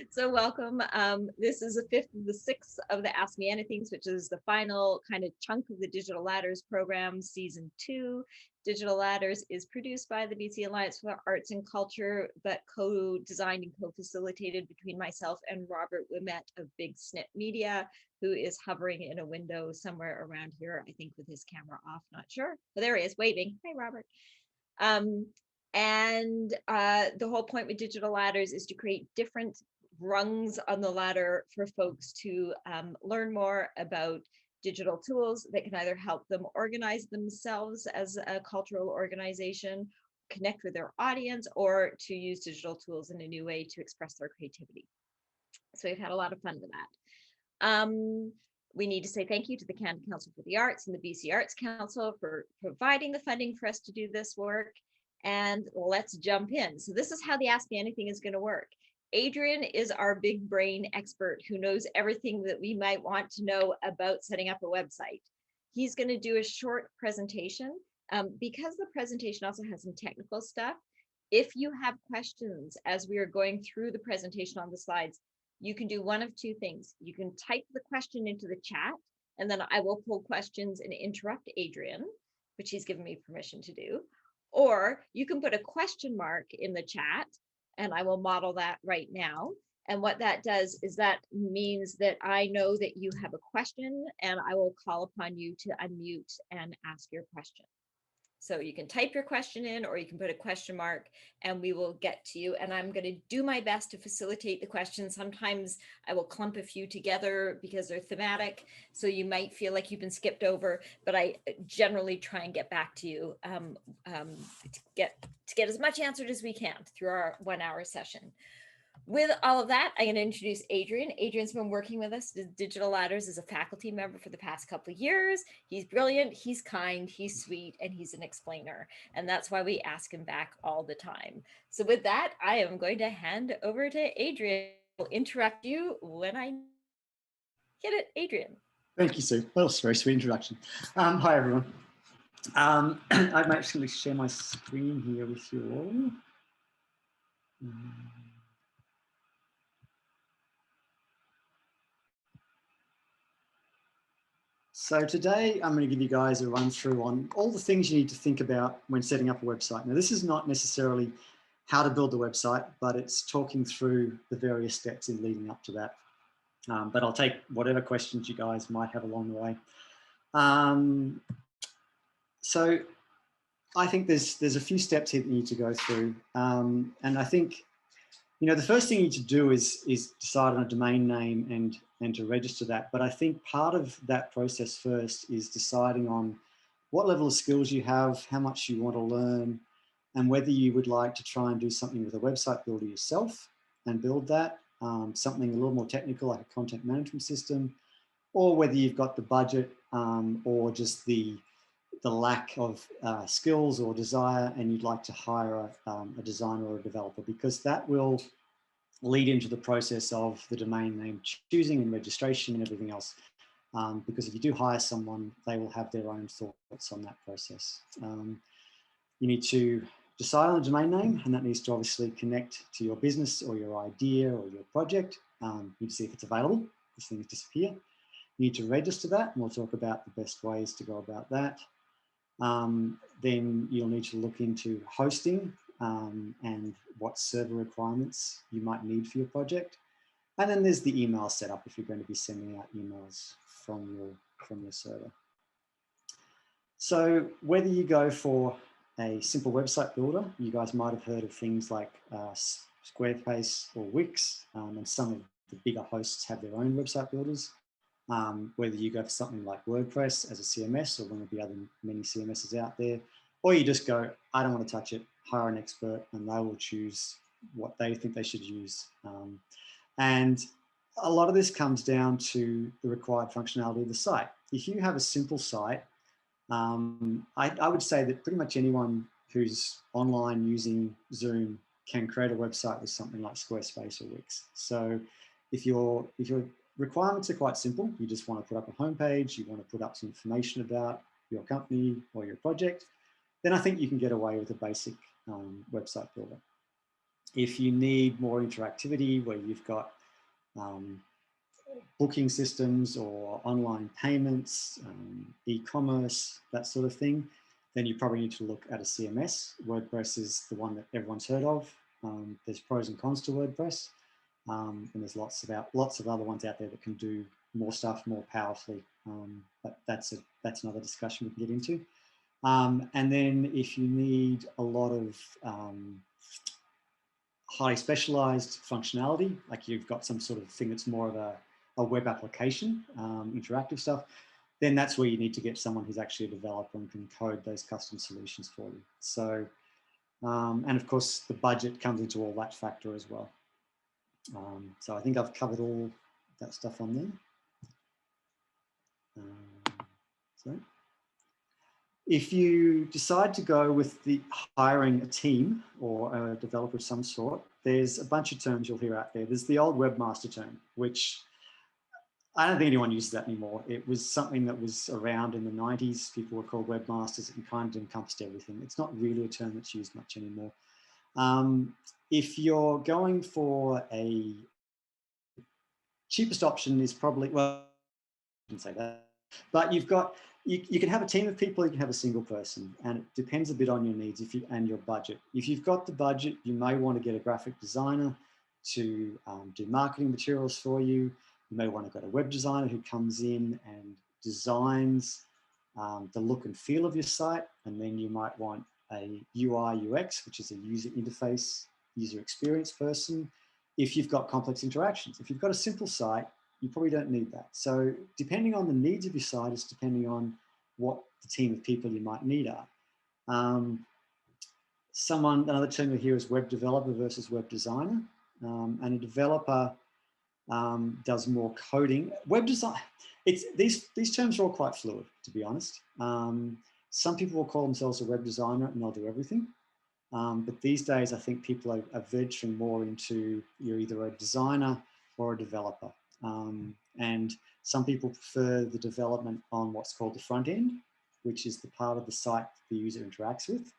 So welcome. This is the fifth of the sixth of the Ask Me Anythings, which is the final kind of chunk of the Digital Ladders program, season 2. Digital Ladders is produced by the BC Alliance for Arts and Culture, but co-designed and co-facilitated between myself and Robert Wimet of Big Snip Media, who is hovering in a window somewhere around here, I think with his camera off, not sure. But there he is, waving. Hi, Robert. The whole point with Digital Ladders is to create different rungs on the ladder for folks to learn more about digital tools that can either help them organize themselves as a cultural organization, connect with their audience, or to use digital tools in a new way to express their creativity. So we've had a lot of fun with that. We need to say thank you to the Canada Council for the Arts and the BC Arts Council for providing the funding for us to do this work. And let's jump in. So this is how the Ask Me Anything is going to work. Adrian is our big brain expert who knows everything that we might want to know about setting up a website. He's going to do a short presentation. Because the presentation also has some technical stuff, if you have questions as we are going through the presentation on the slides, you can do one of two things. You can type the question into the chat, and then I will pull questions and interrupt Adrian, which he's given me permission to do. Or you can put a question mark in the chat, and I will model that right now. And what that does is that means that I know that you have a question, and I will call upon you to unmute and ask your question. So you can type your question in, or you can put a question mark, and we will get to you. And I'm going to do my best to facilitate the questions. Sometimes I will clump a few together because they're thematic. So you might feel like you've been skipped over, but I generally try and get back to you to get as much answered as we can through our 1 hour session. With all of that, I'm going to introduce Adrian. Adrian's been working with us at Digital Ladders as a faculty member for the past couple of years. He's brilliant, he's kind, he's sweet, and he's an explainer. And that's why we ask him back all the time. So with that, I am going to hand over to Adrian. I'll interrupt you when I hit it. Adrian. Thank you, Sue. Well, it's a very sweet introduction. Hi, everyone. I might actually share my screen here with you all. So today I'm going to give you guys a run through on all the things you need to think about when setting up a website. Now, this is not necessarily how to build the website, but it's talking through the various steps in leading up to that. But I'll take whatever questions you guys might have along the way. So I think there's a few steps here that you need to go through. And I think, the first thing you need to do is decide on a domain name and to register that. But I think part of that process first is deciding on what level of skills you have, how much you want to learn, and whether you would like to try and do something with a website builder yourself and build that, something a little more technical like a content management system, or whether you've got the budget or just the lack of skills or desire, and you'd like to hire a designer or a developer, because that will lead into the process of the domain name choosing and registration and everything else. Because if you do hire someone, they will have their own thoughts on that process. You need to decide on a domain name, and that needs to obviously connect to your business or your idea or your project. You need to see if it's available, because things disappear. You need to register that, and we'll talk about the best ways to go about that. Then you'll need to look into hosting and what server requirements you might need for your project. And then there's the email setup if you're going to be sending out emails from your server. So whether you go for a simple website builder, you guys might have heard of things like Squarespace or Wix, and some of the bigger hosts have their own website builders. Whether you go for something like WordPress as a CMS or one of the other many CMSs out there, or you just go, I don't want to touch it, hire an expert, and they will choose what they think they should use. And a lot of this comes down to the required functionality of the site. If you have a simple site, I would say that pretty much anyone who's online using Zoom can create a website with something like Squarespace or Wix. So if your requirements are quite simple, you just want to put up a homepage, you want to put up some information about your company or your project, then I think you can get away with a basic website builder. If you need more interactivity where you've got booking systems or online payments, e-commerce, that sort of thing, then you probably need to look at a CMS. WordPress is the one that everyone's heard of. There's pros and cons to WordPress, and there's lots of other ones out there that can do more stuff more powerfully. But that's another discussion we can get into. And then if you need a lot of highly specialized functionality, like you've got some sort of thing that's more of a web application, interactive stuff, then that's where you need to get someone who's actually a developer and can code those custom solutions for you. So, and of course, the budget comes into all that factor as well. So I think I've covered all that stuff on there. So if you decide to go with the hiring a team or a developer of some sort, there's a bunch of terms you'll hear out there. There's the old webmaster term, which I don't think anyone uses that anymore. It was something that was around in the 90s. People were called webmasters and kind of encompassed everything. It's not really a term that's used much anymore. If you're going for a cheapest option is probably, well, I didn't say that, but you've got, you can have a team of people, you can have a single person, and it depends a bit on your needs and your budget. If you've got the budget, you may want to get a graphic designer to do marketing materials for you. You may want to get a web designer who comes in and designs the look and feel of your site. And then you might want a UI UX, which is a user interface, user experience person. If you've got complex interactions, if you've got a simple site, you probably don't need that. So depending on the needs of your site is depending on what the team of people you might need are. Another term you'll hear is web developer versus web designer. And a developer does more coding. Web design, these terms are all quite fluid, to be honest. Some people will call themselves a web designer and they'll do everything. But these days, I think people are venturing more into you're either a designer or a developer. And some people prefer the development on what's called the front end, which is the part of the site the user interacts with.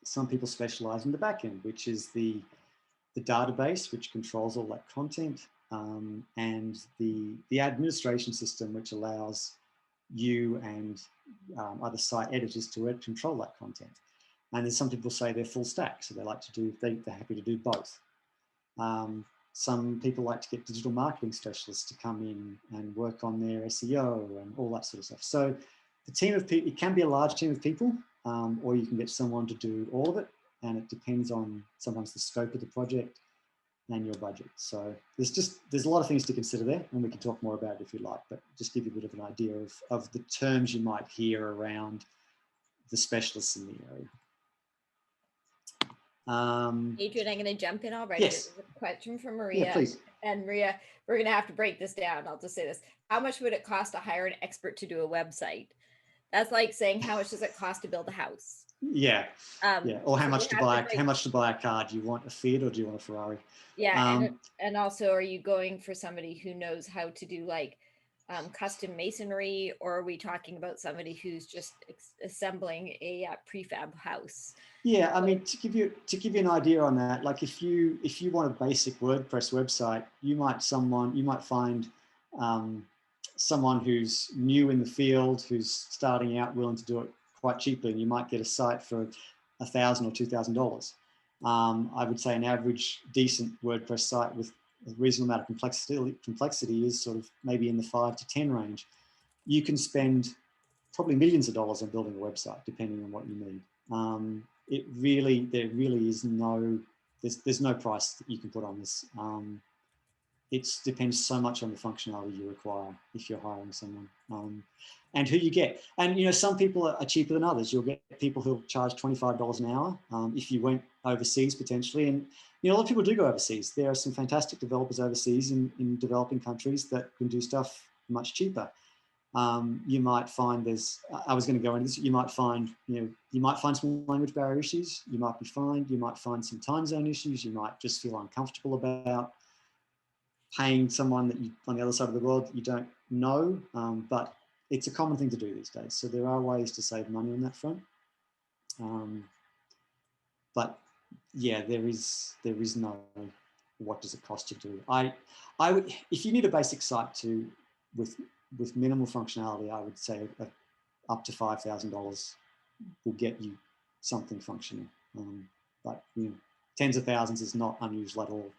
Some people specialize in the back end, which is the database, which controls all that content, and the administration system, which allows you and other site editors to control that content. And then some people say they're full stack, so they're happy to do both. Some people like to get digital marketing specialists to come in and work on their SEO and all that sort of stuff. So the team of people, it can be a large team of people, or you can get someone to do all of it. And it depends on sometimes the scope of the project and your budget. So there's a lot of things to consider there, and we can talk more about it if you like, but just give you a bit of an idea of the terms you might hear around the specialists in the area. Adrian, I'm going to jump in already. Yes. There's a question from Maria. Yeah, please. And Maria, we're going to have to break this down. I'll just say this. How much would it cost to hire an expert to do a website? That's like saying, how much does it cost to build a house? Yeah. Yeah. Or how much to buy a car? Do you want a Fiat or do you want a Ferrari? Yeah. And also, are you going for somebody who knows how to do like custom masonry, or are we talking about somebody who's just assembling a prefab house? Yeah, I mean, to give you an idea on that, like if you want a basic WordPress website, you might find someone who's new in the field, who's starting out, willing to do it quite cheaply, and you might get a site for $1,000 or $2,000. I would say an average decent WordPress site with a reasonable amount of complexity is sort of maybe in the 5 to 10 range. You can spend probably millions of dollars on building a website, depending on what you need. There really is there's no price that you can put on this. It depends so much on the functionality you require if you're hiring someone, and who you get. And some people are cheaper than others. You'll get people who'll charge $25 an hour if you went overseas potentially. And a lot of people do go overseas. There are some fantastic developers overseas in developing countries that can do stuff much cheaper. You might find I was going to go into this. You might find some language barrier issues. You might find some time zone issues. You might just feel uncomfortable about paying someone that on the other side of the world that you don't know, but it's a common thing to do these days. So there are ways to save money on that front. But yeah, there is no what does it cost to do. I would, if you need a basic site to with minimal functionality, I would say up to $5,000 will get you something functioning. But you know, tens of thousands is not unusual at all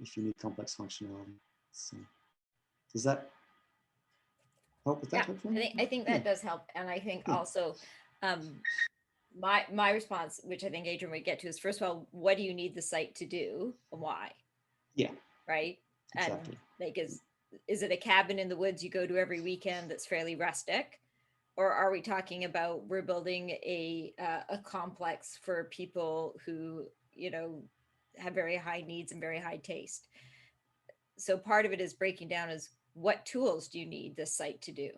if you need complex functionality. So does that help with that? Yeah, Hopefully? I think Yeah, that does help. And I think yeah, also my response, which I think Adrian would get to, is first of all, what do you need the site to do and why? yeah, Right. And exactly. like, is it a cabin in the woods you go to every weekend that's fairly rustic? Or are we talking about we're building a complex for people who, you know, have very high needs and very high taste? So part of it is breaking down is what tools do you need this site to do?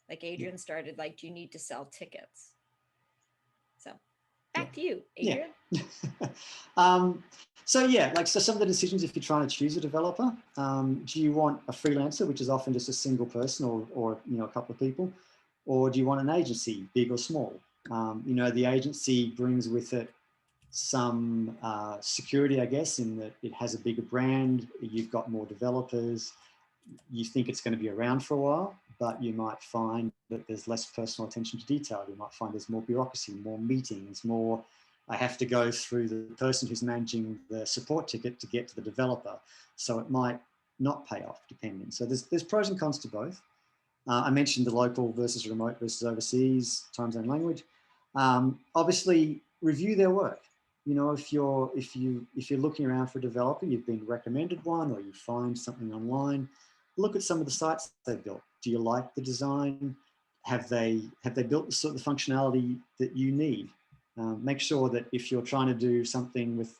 Like Yeah, Adrian started, like, do you need to sell tickets? So yeah, back to you, yeah. Adrian. So yeah, like so some of the decisions if you're trying to choose a developer, do you want a freelancer, which is often just a single person or you know a couple of people, or do you want an agency, big or small? You know, the agency brings with it some security, I guess, in that it has a bigger brand, you've got more developers, you think it's going to be around for a while, but you might find that there's less personal attention to detail. You might find there's more bureaucracy, more meetings, more, I have to go through the person who's managing the support ticket to get to the developer. So it might not pay off depending. So there's pros and cons to both. I mentioned the local versus remote versus overseas, time zone language. Obviously, review their work. You know, if you're looking around for a developer, you've been recommended one, or you find something online, look at some of the sites they've built. Do you like the design? Have they built the sort of functionality that you need? Make sure that if you're trying to do something with,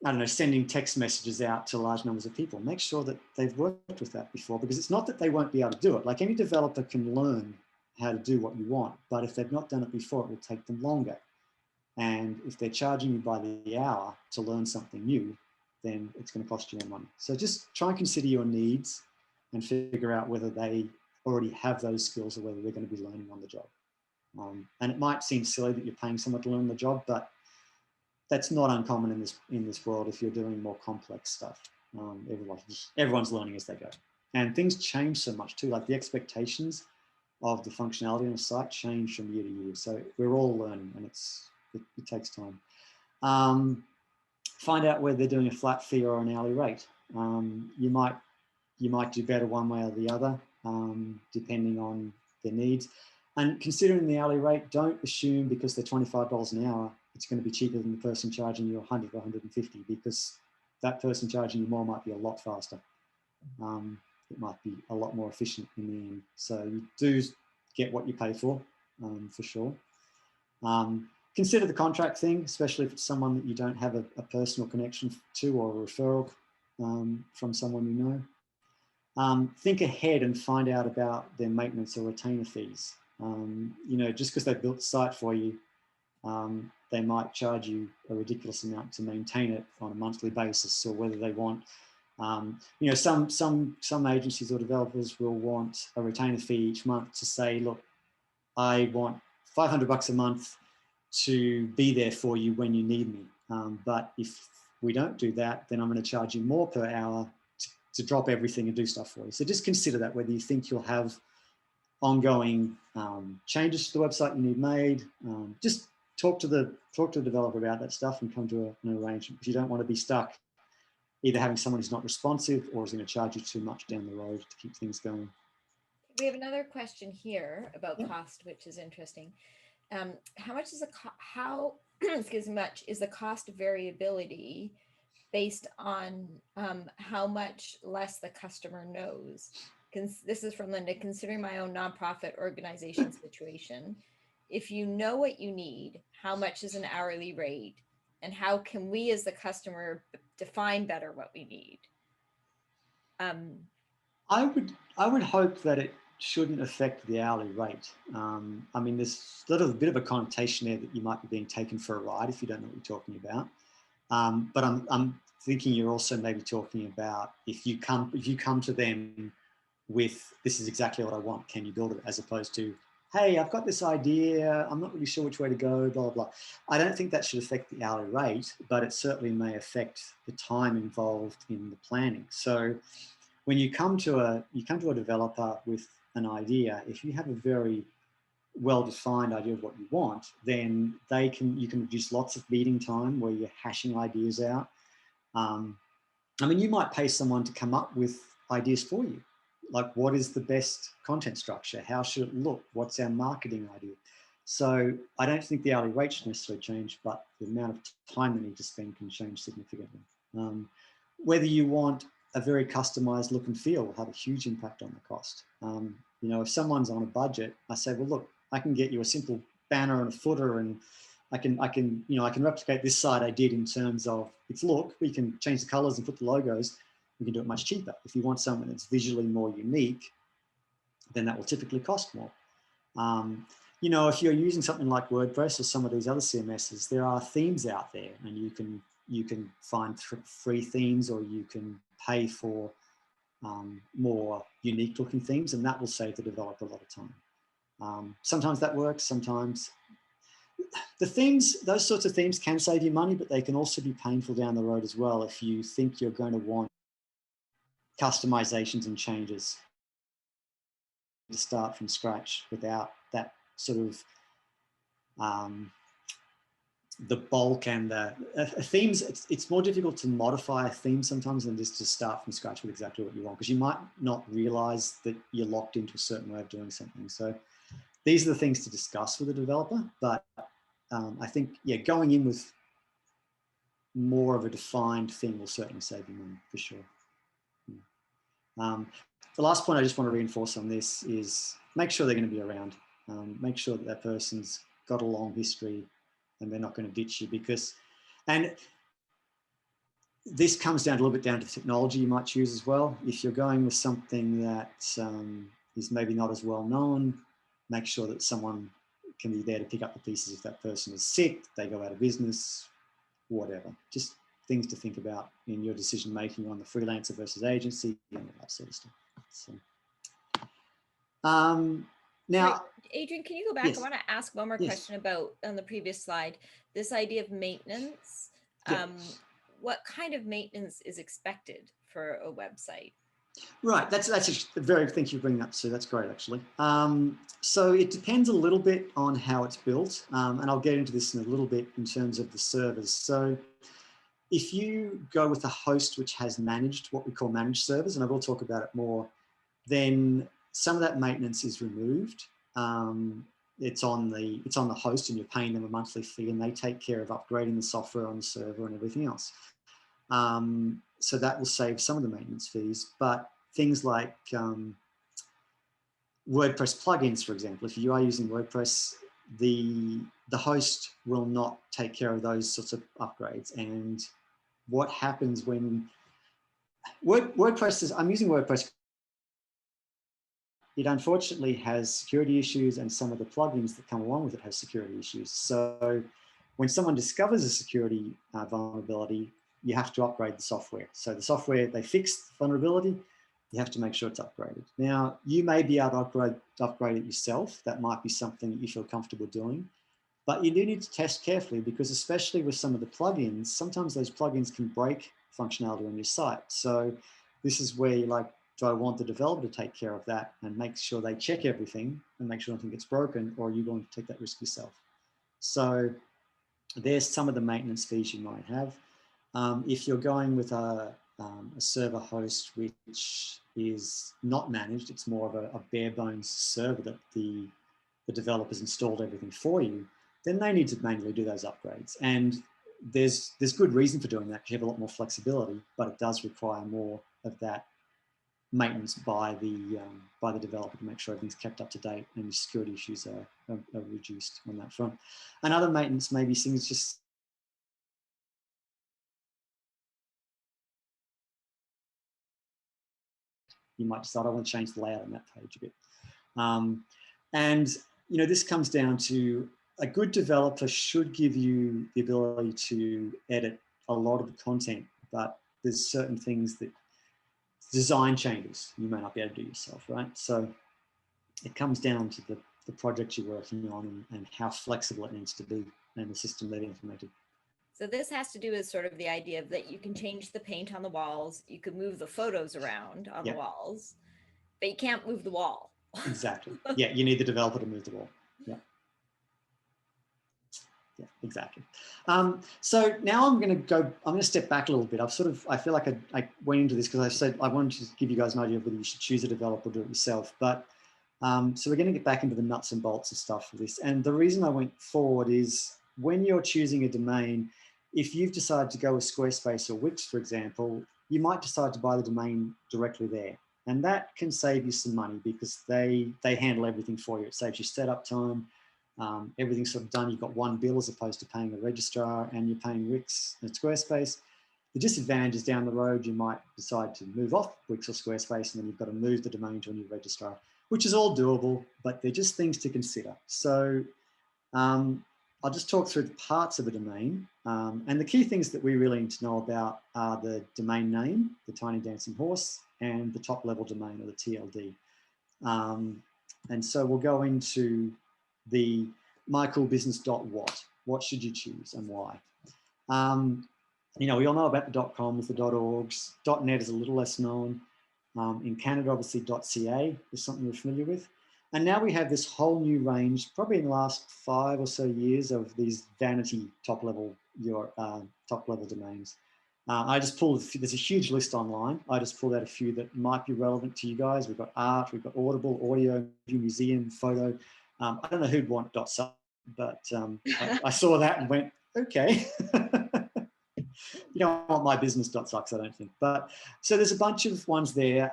I don't know, sending text messages out to large numbers of people, make sure that they've worked with that before, because it's not that they won't be able to do it. Like any developer can learn how to do what you want, but if they've not done it before, it will take them longer. And if they're charging you by the hour to learn something new, then it's going to cost you more money. So just try and consider your needs and figure out whether they already have those skills or whether they're going to be learning on the job. And it might seem silly that you're paying someone to learn the job, but that's not uncommon in this world if you're doing more complex stuff. Everyone's learning as they go. And things change so much too, like the expectations of the functionality on a site change from year to year. So we're all learning and it takes time. Find out whether they're doing a flat fee or an hourly rate. You might do better one way or the other, depending on their needs. And considering the hourly rate, don't assume because they're $25 an hour, it's going to be cheaper than the person charging you 100 or 150, because that person charging you more might be a lot faster. It might be a lot more efficient in the end. So you do get what you pay for sure. Consider the contract thing, especially if it's someone that you don't have a personal connection to or a referral from someone you know. Think ahead and find out about their maintenance or retainer fees. You know, just because they built the site for you, they might charge you a ridiculous amount to maintain it on a monthly basis, or whether they want, you know, some agencies or developers will want a retainer fee each month to say, look, I want $500 a month to be there for you when you need me. But if we don't do that, then I'm going to charge you more per hour to drop everything and do stuff for you. So just consider that, whether you think you'll have ongoing changes to the website you need made. Just talk to the developer about that stuff and come to an arrangement, because you don't want to be stuck either having someone who's not responsive or is going to charge you too much down the road to keep things going. We have another question here about Yeah. cost, which is interesting. How much is how excuse me, much is the cost variability based on how much less the customer knows? This is from Linda. Considering my own nonprofit organization situation, if you know what you need, how much is an hourly rate, and how can we as the customer define better what we need? I would hope that it shouldn't affect the hourly rate. I mean, there's a bit of a connotation there that you might be being taken for a ride if you don't know what you're talking about. But I'm thinking you're also maybe talking about if you come to them with, this is exactly what I want, can you build it, as opposed to hey, I've got this idea, I'm not really sure which way to go, blah, blah, blah. I don't think that should affect the hourly rate, but it certainly may affect the time involved in the planning. So when you come to a developer with an idea, if you have a very well-defined idea of what you want, then you can reduce lots of meeting time where you're hashing ideas out. I mean, you might pay someone to come up with ideas for you. Like, what is the best content structure? How should it look? What's our marketing idea? So I don't think the hourly rate should necessarily change, but the amount of time they need to spend can change significantly. Whether you want a very customized look and feel will have a huge impact on the cost. You know, if someone's on a budget, I say, well, look, I can get you a simple banner and a footer, and I can replicate this site I did in terms of its look. We can change the colors and put the logos. We can do it much cheaper. If you want something that's visually more unique, then that will typically cost more. You know, if you're using something like WordPress or some of these other CMSs, there are themes out there, and you can find free themes, or you can pay for more unique looking themes, and that will save the developer a lot of time. Sometimes that works, sometimes the themes, those sorts of themes can save you money, but they can also be painful down the road as well if you think you're going to want customizations and changes to start from scratch without that sort of the bulk and the themes. It's more difficult to modify a theme sometimes than just to start from scratch with exactly what you want, because you might not realize that you're locked into a certain way of doing something. So these are the things to discuss with a developer, but I think, yeah, going in with more of a defined thing will certainly save you money for sure. The last point I just want to reinforce on this is make sure they're going to be around. Make sure that that person's got a long history and they're not going to ditch you, because, and this comes down a little bit down to the technology you might choose as well. If you're going with something that is maybe not as well known, make sure that someone can be there to pick up the pieces if that person is sick, they go out of business, whatever. Just things to think about in your decision making on the freelancer versus agency and all that sort of stuff. So, now, Right. Adrian, can you go back? yes. I want to ask one more question about on the previous slide, this idea of maintenance. Yeah. What kind of maintenance is expected for a website? Right, that's a very thank you for bringing that, Sue. That's great, actually. So it depends a little bit on how it's built, and I'll get into this in a little bit in terms of the servers. So if you go with a host which has managed, what we call managed servers, and I will talk about it more, then some of that maintenance is removed. It's on the host, and you're paying them a monthly fee, and they take care of upgrading the software on the server and everything else. So that will save some of the maintenance fees, but things like WordPress plugins, for example, if you are using WordPress, the host will not take care of those sorts of upgrades. And what happens when WordPress is, I'm using WordPress, it unfortunately has security issues, and some of the plugins that come along with it have security issues. So when someone discovers a security vulnerability, you have to upgrade the software. So the software, they fix the vulnerability, you have to make sure it's upgraded. Now, you may be able to upgrade it yourself. That might be something that you feel comfortable doing, but you do need to test carefully, because especially with some of the plugins, sometimes those plugins can break functionality on your site. So this is where you're like, do I want the developer to take care of that and make sure they check everything and make sure nothing gets broken, or are you going to take that risk yourself? So there's some of the maintenance fees you might have. If you're going with a server host which is not managed, it's more of a bare bones server that the developers installed everything for you, then they need to manually do those upgrades. And there's good reason for doing that, because you have a lot more flexibility, but it does require more of that maintenance by the developer to make sure everything's kept up to date and the security issues are reduced on that front. And other maintenance may be things just you might decide, I want to change the layout on that page a bit. And you know, this comes down to a good developer should give you the ability to edit a lot of the content, but there's certain things that design changes you may not be able to do yourself, right? So it comes down to the project you're working on and how flexible it needs to be and the system they've implemented. So this has to do with sort of the idea of that you can change the paint on the walls, you can move the photos around on the Yeah, walls, but you can't move the wall. exactly. Yeah, you need the developer to move the wall. Yeah. Yeah, exactly. So now I'm going to step back a little bit. I feel like I went into this because I said I wanted to give you guys an idea of whether you should choose a developer or do it yourself. But so we're going to get back into the nuts and bolts of stuff for this. And the reason I went forward is when you're choosing a domain, if you've decided to go with Squarespace or Wix, for example, you might decide to buy the domain directly there. And that can save you some money because they handle everything for you. It saves you setup time. Everything's sort of done. You've got one bill as opposed to paying a registrar, and you're paying Wix and Squarespace. The disadvantage is down the road, you might decide to move off Wix or Squarespace, and then you've got to move the domain to a new registrar, which is all doable, but they're just things to consider. So I'll just talk through the parts of a domain. And the key things that we really need to know about are the domain name, the Tiny Dancing Horse, and the top level domain, or the TLD. And so we'll go into the mycoolbusiness.what. What should you choose and why? We all know about the .coms, the .orgs. .net is a little less known. In Canada, obviously, .ca is something we're familiar with. And now we have this whole new range, probably in the last 5 or so years, of these vanity top-level domains. I just pulled, there's a huge list online. I just pulled out a few that might be relevant to you guys. We've got art, we've got audible, audio, museum, photo. I don't know who'd want .suck, but I saw that and went, okay. You don't want my business.sucks, I don't think. But so there's a bunch of ones there.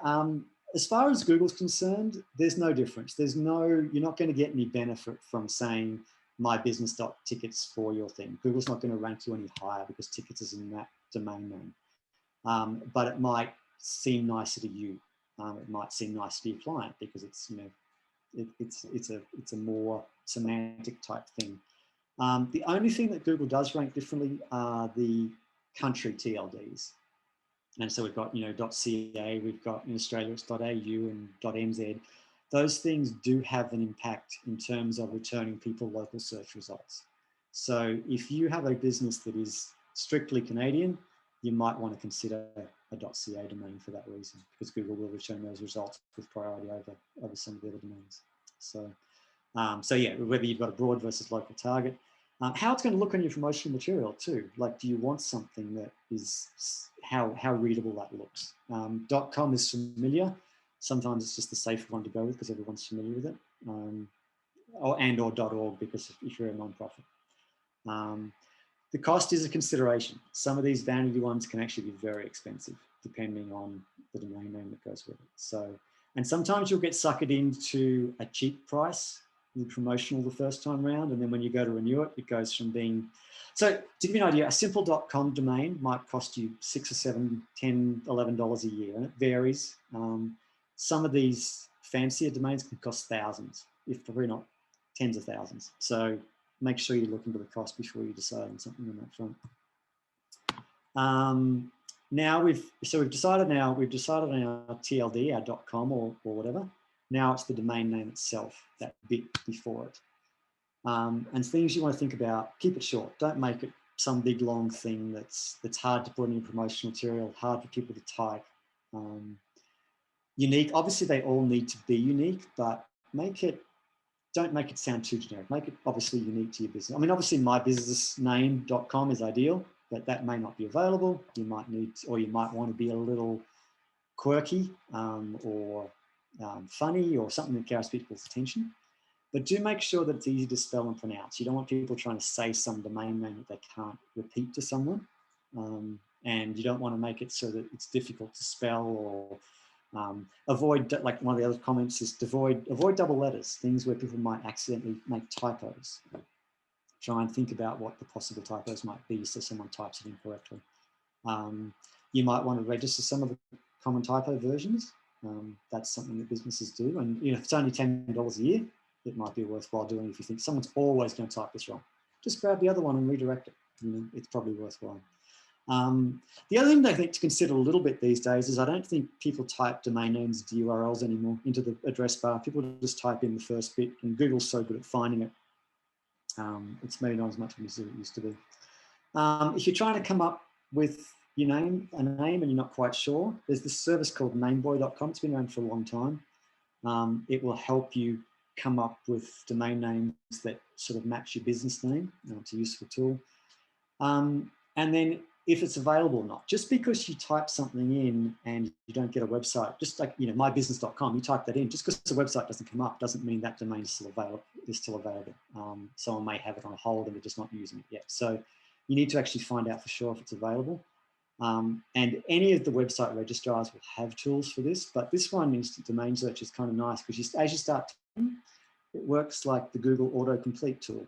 As far as Google's concerned, there's no difference. You're not going to get any benefit from saying my business.tickets for your thing. Google's not going to rank you any higher because tickets is in that domain name. But it might seem nicer to you. It might seem nicer to your client because it's, it's a more semantic type thing. The only thing that Google does rank differently are the country TLDs. And so we've got, .ca, we've got in Australia it's .au and .nz. Those things do have an impact in terms of returning people local search results. So if you have a business that is strictly Canadian, you might want to consider a .ca domain for that reason, because Google will return those results with priority over some of the other domains. So yeah, whether you've got a broad versus local target. How it's going to look on your promotional material too. Like, do you want something that is how readable that looks? .com is familiar. Sometimes it's just the safe one to go with because everyone's familiar with it. Or .org because if you're a non-profit. The cost is a consideration. Some of these vanity ones can actually be very expensive depending on the domain name that goes with it. So, and sometimes you'll get suckered into a cheap price, the promotional the first time round, and then when you go to renew it, it goes from being, so to give you an idea, a simple .com domain might cost you $6 or $7, $10, $11 a year, and it varies. Some of these fancier domains can cost thousands, if probably not tens of thousands. So make sure you look into the cost before you decide on something on that front. Now we've decided on our TLD, our .com or whatever. Now it's the domain name itself, that bit before it. And things you want to think about, keep it short. Don't make it some big long thing that's hard to put in your promotional material, hard for people to type. Unique, obviously they all need to be unique, but don't make it sound too generic. Make it obviously unique to your business. I mean, obviously mybusinessname.com is ideal, but that may not be available. You might need, or you might want to be a little quirky or funny or something that carries people's attention. But do make sure that it's easy to spell and pronounce. You don't want people trying to say some domain name that they can't repeat to someone. And you don't want to make it so that it's difficult to spell or avoid, like one of the other comments is avoid double letters, things where people might accidentally make typos. Try and think about what the possible typos might be so someone types it incorrectly. You might want to register some of the common typo versions. That's something that businesses do. And if it's only $10 a year, it might be worthwhile doing if you think someone's always going to type this wrong. Just grab the other one and redirect it. It's probably worthwhile. The other thing that I think to consider a little bit these days is I don't think people type domain names into URLs anymore, into the address bar. People just type in the first bit, and Google's so good at finding it. It's maybe not as much as it used to be. If you're trying to come up with a name and you're not quite sure, there's this service called nameboy.com. It's been around for a long time. It will help you come up with domain names that sort of match your business name. It's a useful tool. And then if it's available or not, just because you type something in and you don't get a website, just like, mybusiness.com, you type that in, just because the website doesn't come up doesn't mean that domain is still available. Someone may have it on hold and they're just not using it yet. So you need to actually find out for sure if it's available. And any of the website registrars will have tools for this, but this one, Instant Domain Search, is kind of nice because as you start typing, it works like the Google autocomplete tool.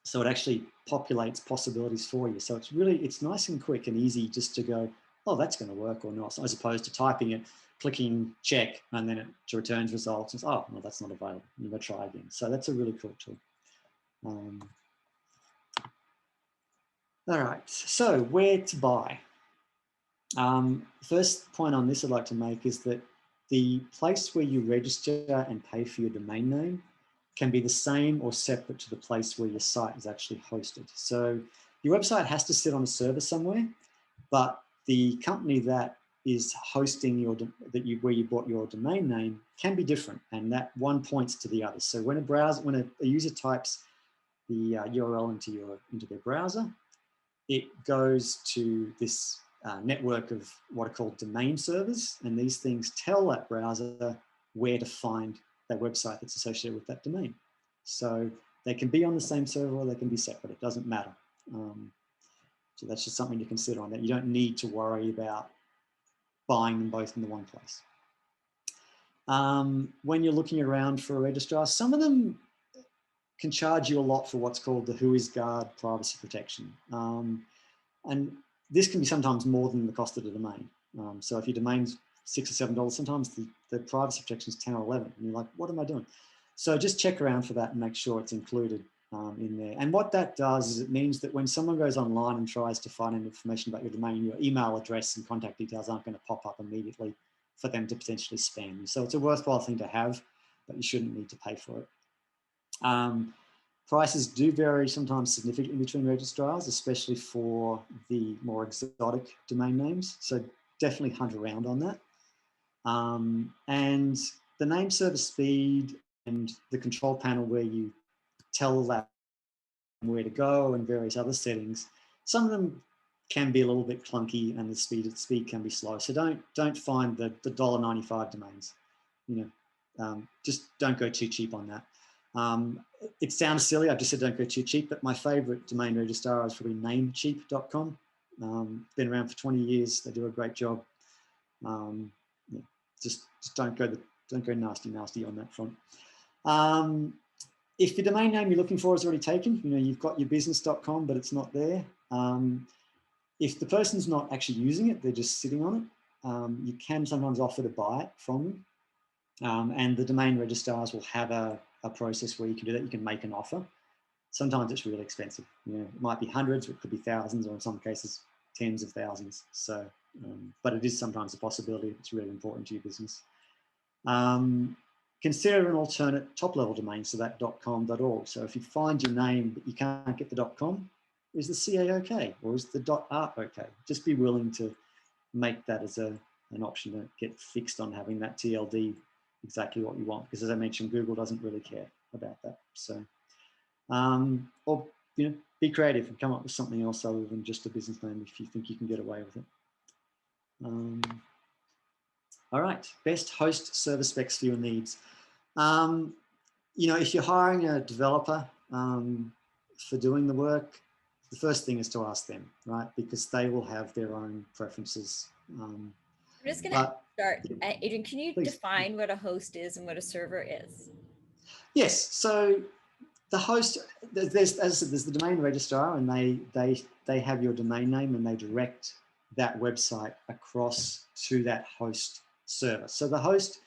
So it actually populates possibilities for you. So it's nice and quick and easy just to go, oh, that's going to work or not, as opposed to typing it, clicking check, and then it returns results. And oh, no, that's not available. You got to try again. So that's a really cool tool. All right, so where to buy? First point on this I'd like to make is that the place where you register and pay for your domain name can be the same or separate to the place where your site is actually hosted. So your website has to sit on a server somewhere, but the company that is hosting where you bought your domain name can be different, and that one points to the other. So when a user types the URL into their browser, it goes to this network of what are called domain servers, and these things tell that browser where to find that website that's associated with that domain. So they can be on the same server or they can be separate. It doesn't matter. So that's just something to consider on that. You don't need to worry about buying them both in the one place. When you're looking around for a registrar, some of them can charge you a lot for what's called the WhoisGuard privacy protection. And this can be sometimes more than the cost of the domain. So if your domain's $6 or $7, sometimes the privacy protection is 10 or 11, and you're like, what am I doing? So just check around for that and make sure it's included in there. And what that does is it means that when someone goes online and tries to find information about your domain, your email address and contact details aren't going to pop up immediately for them to potentially spam you. So it's a worthwhile thing to have, but you shouldn't need to pay for it. Prices do vary sometimes significantly between registrars, especially for the more exotic domain names. So definitely hunt around on that. And the name server speed and the control panel where you tell that where to go and various other settings, some of them can be a little bit clunky and the speed can be slow. So don't find the $1.95 domains. Just don't go too cheap on that. It sounds silly, I've just said don't go too cheap, but my favorite domain registrar is probably namecheap.com. Been around for 20 years, they do a great job. Just don't go nasty on that front. If your domain name you're looking for is already taken, you've got your business.com, but it's not there. If the person's not actually using it, they're just sitting on it, you can sometimes offer to buy it from them. And the domain registrars will have a process where you can do that. You can make an offer. Sometimes it's really expensive. It might be hundreds, it could be thousands, or in some cases, tens of thousands. So, but it is sometimes a possibility. It's really important to your business. Consider an alternate top-level domain, so that .com.org. So if you find your name but you can't get the .com, is the CA okay, or is the .art okay? Just be willing to make that as an option. Don't get fixed on having that TLD exactly what you want, because as I mentioned, Google doesn't really care about that. So, or be creative and come up with something else other than just a business name if you think you can get away with it. All right, best host server specs for your needs. If you're hiring a developer for doing the work, the first thing is to ask them, right? Because they will have their own preferences. I'm just going to start. Adrian, can you define what a host is and what a server is? Yes. So the host, there's the domain registrar, and they have your domain name and they direct that website across to that host server. So the host,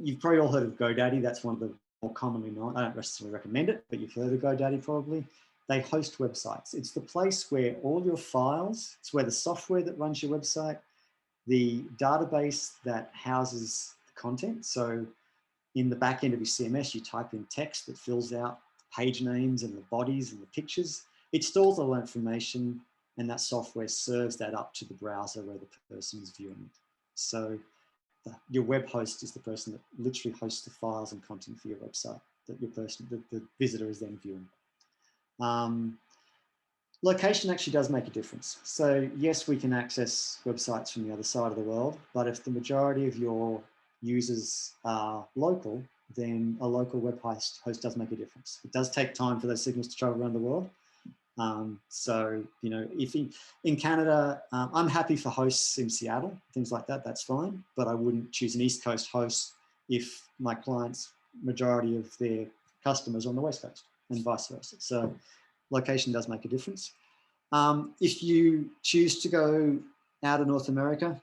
you've probably all heard of GoDaddy. That's one of the more commonly known. I don't necessarily recommend it, but you've heard of GoDaddy probably. they host websites. It's the place where all your files, it's where the software that runs your website, the database that houses the content. So in the back end of your CMS, you type in text that fills out page names and the bodies and the pictures. It stores all that information, and that software serves that up to the browser where the person is viewing it. So your web host is the person that literally hosts the files and content for your website that the visitor is then viewing. Location actually does make a difference. So yes, we can access websites from the other side of the world, but if the majority of your users are local, then a local web host does make a difference. It does take time for those signals to travel around the world. So, you know, if in Canada, I'm happy for hosts in Seattle, things like that, that's fine, but I wouldn't choose an East Coast host if my clients, majority of their customers are on the West Coast and vice versa. So location does make a difference. If you choose to go out of North America,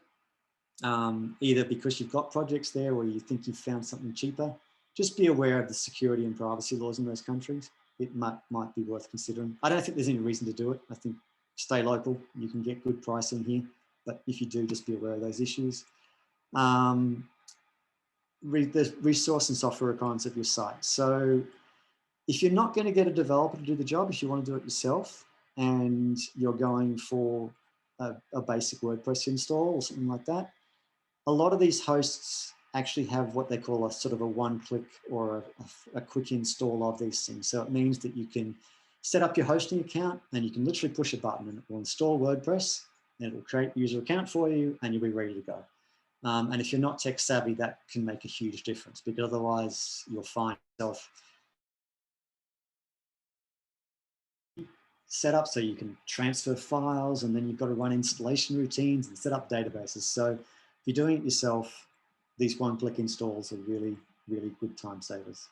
either because you've got projects there or you think you've found something cheaper, just be aware of the security and privacy laws in those countries. It might be worth considering. I don't think there's any reason to do it. I think stay local, you can get good pricing here, but if you do, just be aware of those issues. The resource and software requirements of your site. So if you're not going to get a developer to do the job, if you want to do it yourself and you're going for a basic WordPress install or something like that, a lot of these hosts actually have what they call a sort of a one-click or a quick install of these things. So it means that you can set up your hosting account and you can literally push a button and it will install WordPress and it will create a user account for you and you'll be ready to go. And if you're not tech savvy, that can make a huge difference because otherwise you'll find yourself set up so you can transfer files and then you've got to run installation routines and set up databases. So if you're doing it yourself, these one-click installs are really, really good time savers.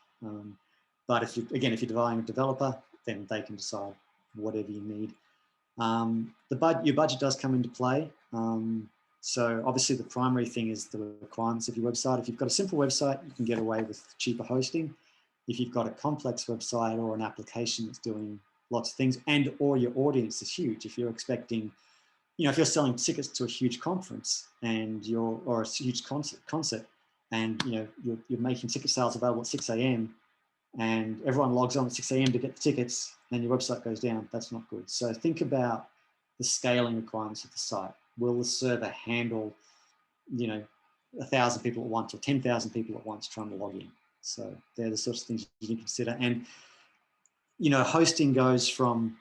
But if you're buying a developer, then they can decide whatever you need. Your budget does come into play. So obviously the primary thing is the requirements of your website. If you've got a simple website, you can get away with cheaper hosting. If you've got a complex website or an application that's doing lots of things and or your audience is huge, if you're expecting, you know, if you're selling tickets to a huge conference and or a huge concert and, you know, you're making ticket sales available at 6 a.m. and everyone logs on at 6 a.m. to get the tickets and your website goes down, that's not good. So think about the scaling requirements of the site. Will the server handle, you know, 1,000 people at once or 10,000 people at once trying to log in? So they're the sorts of things you need to consider. And, you know, hosting goes from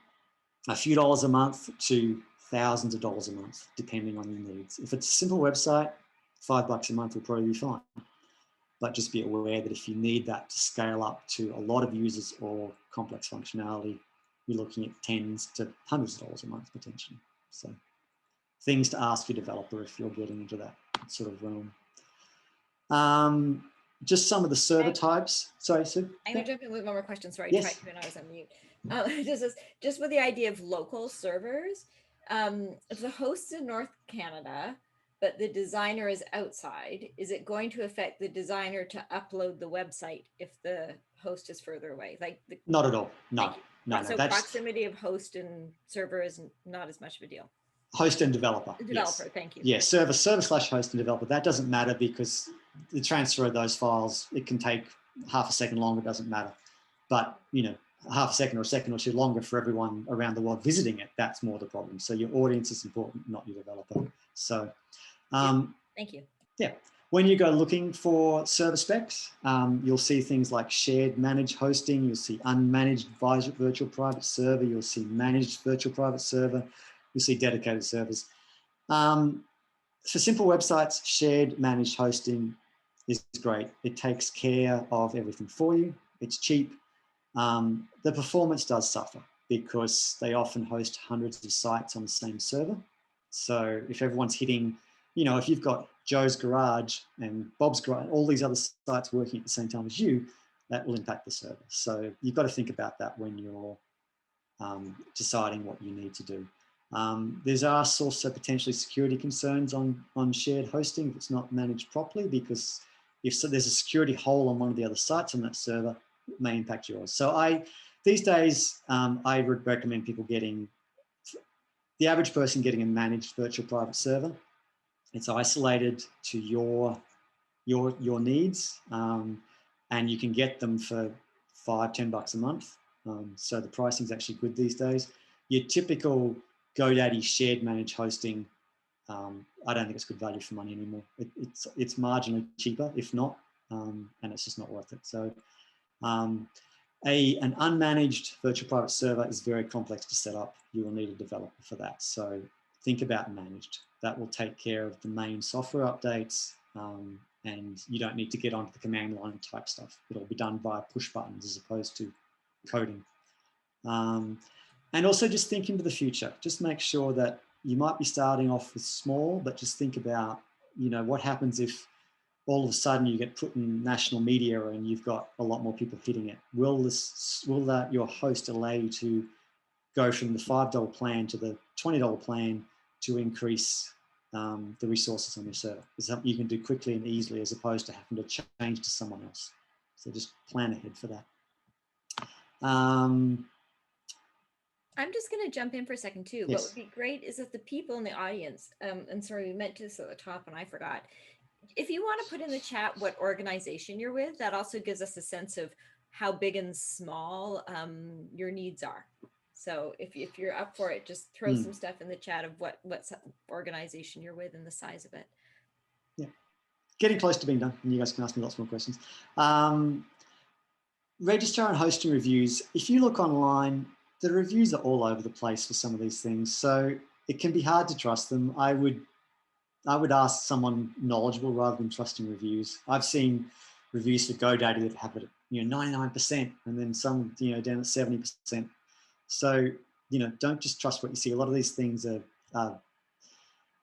a few dollars a month to thousands of dollars a month, depending on your needs. If it's a simple website, $5 a month will probably be fine. But just be aware that if you need that to scale up to a lot of users or complex functionality, you're looking at tens to hundreds of dollars a month potentially. So things to ask your developer if you're getting into that sort of realm. Just some of the server types. Sorry, Sue? I'm going to jump in with one more question. Sorry, yes. I tried to when I was on mute. Just with the idea of local servers, if the host's in North Canada, but the designer is outside, is it going to affect the designer to upload the website if the host is further away? Not at all. No. So proximity of host and server is not as much of a deal. Host and developer. Developer, yes. Thank you. Yeah, server/host and developer. That doesn't matter because the transfer of those files, it can take half a second longer, doesn't matter. But, you know, half a second or a second or two longer for everyone around the world visiting it, that's more the problem. So your audience is important, not your developer. So, thank you. Yeah. When you go looking for server specs, you'll see things like shared managed hosting, you'll see unmanaged virtual private server, you'll see managed virtual private server, you'll see dedicated servers. For simple websites, shared managed hosting is great. It takes care of everything for you. It's cheap. The performance does suffer because they often host hundreds of sites on the same server. So if everyone's hitting, you know, if you've got Joe's Garage and Bob's Garage, all these other sites working at the same time as you, that will impact the server. So you've got to think about that when you're deciding what you need to do. There's also potentially security concerns on shared hosting if it's not managed properly, because if there's a security hole on one of the other sites on that server, it may impact yours. So these days, I would recommend people the average person getting a managed virtual private server. It's isolated to your needs, and you can get them for $5-10 a month. So the pricing is actually good these days. Your typical GoDaddy shared managed hosting, I don't think it's good value for money anymore. It's marginally cheaper, if not, and it's just not worth it. So an unmanaged virtual private server is very complex to set up. You will need a developer for that. So think about managed. That will take care of the main software updates, and you don't need to get onto the command line type stuff. It'll be done via push buttons as opposed to coding. And also just think into the future. Just make sure that you might be starting off with small, but just think about, what happens if all of a sudden you get put in national media and you've got a lot more people hitting it. Will that your host allow you to go from the $5 plan to the $20 plan to increase the resources on your server? It's something you can do quickly and easily as opposed to having to change to someone else. So just plan ahead for that. I'm just going to jump in for a second too. Yes. What would be great is that the people in the audience, and sorry, we meant this at the top and I forgot. If you want to put in the chat what organization you're with, that also gives us a sense of how big and small your needs are. So if you're up for it, just throw some stuff in the chat of what organization you're with and the size of it. Yeah, getting close to being done, and you guys can ask me lots more questions. Registrar and hosting reviews. If you look online, the reviews are all over the place for some of these things, so it can be hard to trust them. I would ask someone knowledgeable rather than trusting reviews. I've seen reviews for GoDaddy that have it at 99%, and then some down at 70%. So don't just trust what you see. A lot of these things are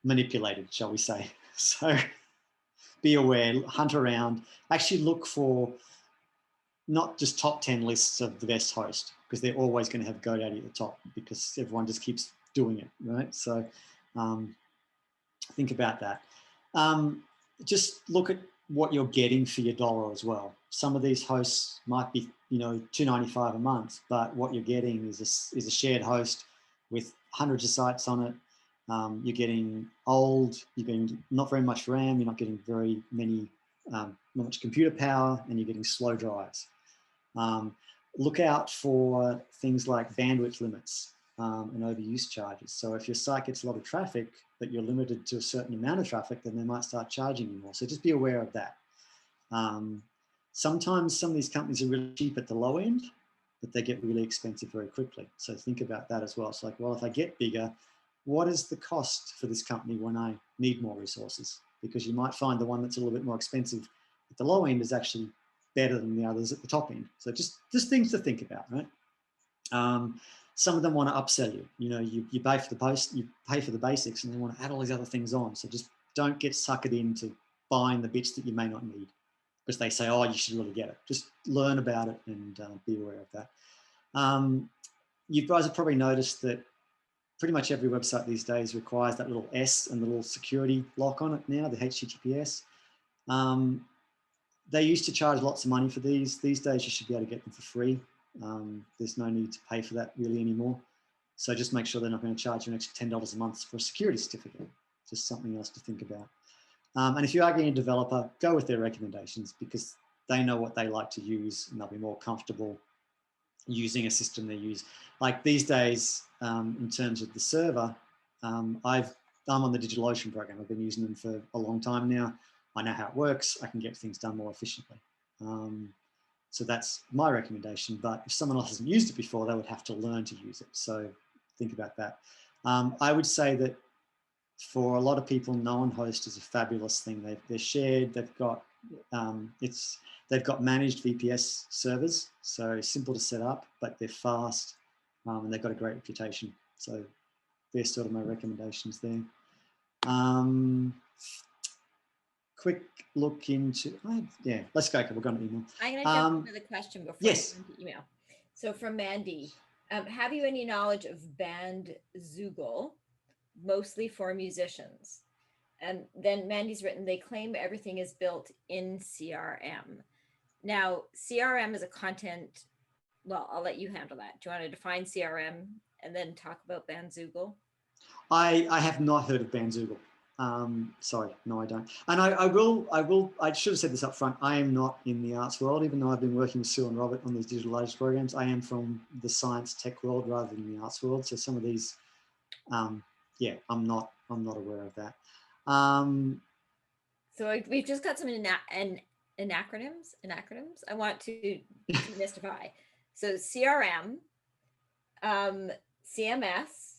manipulated, shall we say? So be aware, hunt around, actually look for not just top 10 lists of the best host, because they're always going to have GoDaddy at the top because everyone just keeps doing it, right? So think about that. Just look at what you're getting for your dollar as well. Some of these hosts might be $2.95 a month, but what you're getting is a shared host with hundreds of sites on it. You're getting old, you're getting not very much RAM, you're not getting very many, not much computer power, and you're getting slow drives. Look out for things like bandwidth limits and overuse charges. So if your site gets a lot of traffic, but you're limited to a certain amount of traffic, then they might start charging you more. So just be aware of that. Sometimes some of these companies are really cheap at the low end, but they get really expensive very quickly. So think about that as well. It's like, well, if I get bigger, what is the cost for this company when I need more resources? Because you might find the one that's a little bit more expensive at the low end is actually better than the others at the top end. So just things to think about, right? Some of them want to upsell you. You pay for the basics, and they want to add all these other things on. So just don't get suckered into buying the bits that you may not need because they say, oh, you should really get it. Just learn about it and be aware of that. You guys have probably noticed that pretty much every website these days requires that little S and the little security lock on it now, the HTTPS. They used to charge lots of money for these. These days, you should be able to get them for free. There's no need to pay for that really anymore. So just make sure they're not going to charge you an extra $10 a month for a security certificate. Just something else to think about. And if you are getting a developer, go with their recommendations because they know what they like to use and they'll be more comfortable using a system they use. Like these days, in terms of the server, I'm on the DigitalOcean program. I've been using them for a long time now. I know how it works. I can get things done more efficiently. So that's my recommendation. But if someone else hasn't used it before, they would have to learn to use it. So think about that. I would say that for a lot of people, non-host is a fabulous thing. They're shared. They've got managed VPS servers, so simple to set up, but they're fast and they've got a great reputation. So they're sort of my recommendations there. Quick look into, let's go. We're going to email. I'm going to jump into the question before yes. we go into email. So from Mandy, have you any knowledge of band Zoogle, mostly for musicians? And then Mandy's written, they claim everything is built in CRM. Now, CRM is a content well, I'll let you handle that. Do you want to define CRM and then talk about Bandzoogle? I have not heard of Bandzoogle. Sorry, no, I don't. And I should have said this up front. I am not in the arts world, even though I've been working with Sue and Robert on these digital latest programs. I am from the science tech world rather than the arts world. So some of these, yeah, I'm not aware of that. So we've just got some acronyms. I want to demystify. So CRM, CMS,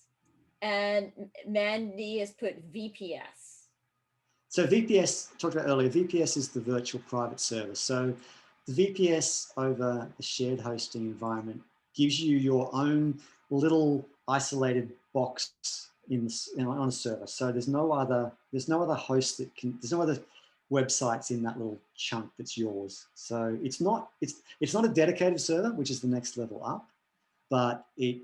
and Mandy has put VPS. So VPS, talked about earlier, VPS is the virtual private service. So the VPS over a shared hosting environment gives you your own little isolated box on a server. So there's no other host that can, there's no other websites in that little chunk that's yours. So it's not a dedicated server, which is the next level up, but it